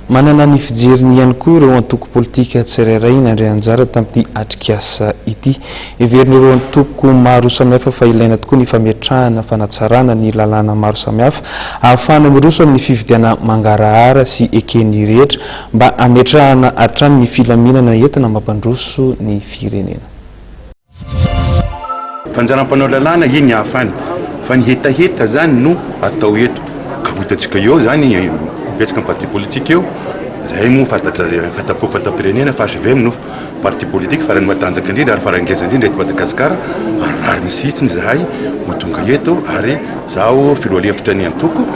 manana ny fijeriny ihany koa ireo antoko politika tsirairay nandray anjara tamin'ity atrikasa ity. Iverin'ireo antoko maro samihafa fa ilaina tokoa ny fametrahana fanatsarana ny lalàna maro samihafa ahafahana miroso amin'ny fifidiana mangarahara sy ekeny rehetra mba hametrahana hatramin'ny filaminana entina mampandroso ny firenena. Fanjaram-panao lalàna iny ahafany fa ny hetaheta zany no atao eto ka hitantsika eo zany betsaka parti politique eo zay mo fatapirenena fa HVM no parti politique farany matanjaka indrindra ary farangeza indrindra eto Madagasikara ary misitsiny zahay ho tonga eto ary zao filoalefitra ny antoko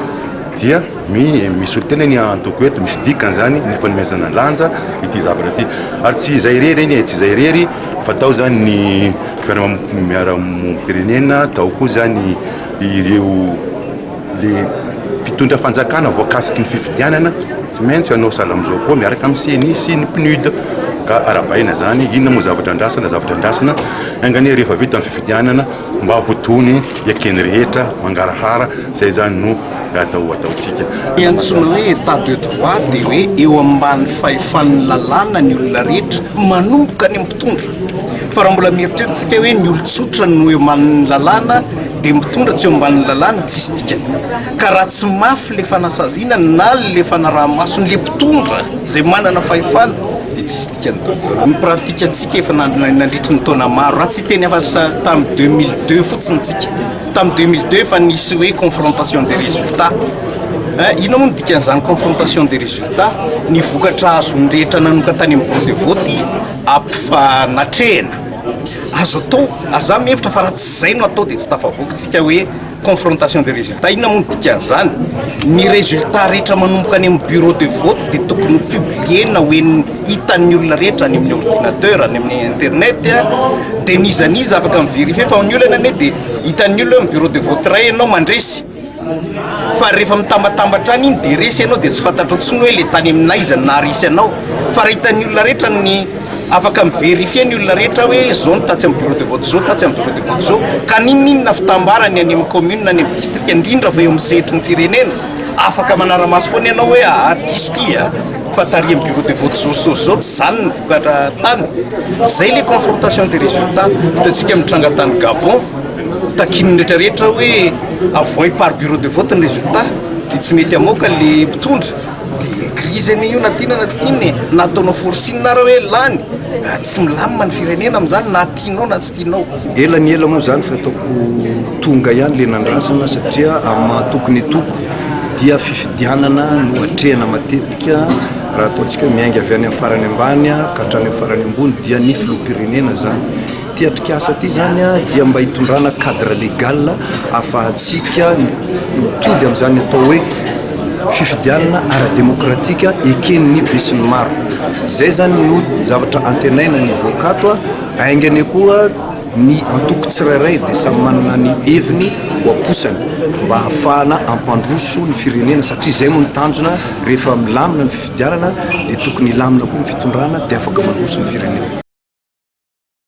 dia misy tena ny antoko eto misy dikany zany ny fanomezana lanja ity zavatra ity ary tsy zay rery iny tsy zay rery fatao zany ny fiarahamonina tao koa zany ireo le pitondra fanjakana voakasiky ny fifidianana tsy maintsy anao sala amizao koa miaraka amin'ny CNI sy ny PNUD ka arabaina zany inona mo zavatra andrasana angania rehefa vita amin'ny fifidianana mba hotony ekeny rehetra mangarahara zay zany no ataotsika. Antsoina hoe état de droit dia hoe eo ambany fahefan'ny lalàna ny olona rehetra manomboka ny mpitondra fa raha mbola mieritreritsika hoe ny olon-tsotra no eo ambanin'ny lalàna dia mitondra tsy eo ambanin'ny lalàna tsisy dikany ka raha tsy mafy le fanasaziana na le fanaraha-masony le mpitondra zay manana fahefana dia tsisy dikany tontolo. Ny pratika antsika efa nandritry ny taona maro raha tsy teny afatra tamin'ny 2002 fotsiny tsika tamin'ny 2002 fa nisy hoe confrontation des résultats. Ino moa ny dikan'izany confrontation des résultats ny vokatra azo ny rehetra nanoka tany amin'ny bureau de vote ampifanatrehana azo atao ary za mihevitra fa raha tsy zay no atao dia tsy tafavoakytsika hoe confrontation des résultats. Inona moa ny dikan'izany ny résultat rehetra manomboka any amin'ny bureau de vote dia tokony publiena hoe hitan'ny olona rehetra any amin'ny ordinateur any amin'ny internet dia nizaniza afaka mivérifie fa ny olana ane dia hitan'ny olona amin'ny bureau de vote ray ianao mandresy fa rehefa mitambatambatra any iny dia resy ianao dia tsy fantatro tsiny hoe le tany amin'aizany na resy ianao fa raha hitan'ny olona rehetra ny afaka mivérifie ny olona rehetra hoe zao no tatsy amin'ny bureau de vote zao tatsy amin'ny bureau de vote zao ka ninona fitambarany any amin'ny commune any amin'ny district indrindra fa eo amin'ny sehitry ny firenena afaka manara-maso foana ianao hoe diso ty fa tary amin'ny bureau de vote zao tsy zany ny vokatra tany. Zay le confrontation des résultats hitantsika mitranga tany Gabon takiny rehetrarehetra hoe avoy par bureau de vote ny résultat dia tsy mety amoaka le mpitondra dia crise ny io na tiana na tsy tiany nataonao forcine raha hoe lany tsy milamina ny firenena amin'izany na tianao na tsy tianao. Ela ny ela moa zany fa ataoko tonga ihany le nandrasana satria tokony toko dia fifidianana no atrehana matetika raha ataontsika miainga avy any amin'ny farany ambany ka hatrany amin'ny farany ambony dia ny filoham-pirenena zany. Ty atrikasa ty zany dia mba hitondrana cadre légal afahantsika miodiody amin'izany atao hoe fifidianana ara-démocratika eken'ny be sy ny maro. Zay zany no zavatra antenaina ny vokato aingany koa ny antoko tsirairay dia samy manana ny heviny ho aposany mba ahafahana ampandroso ny firenena satria zay mo ny tanjona rehefa milamina ny fifidianana dia tokony lamina koa ny fitondrana dia afaka mandroso ny firenena.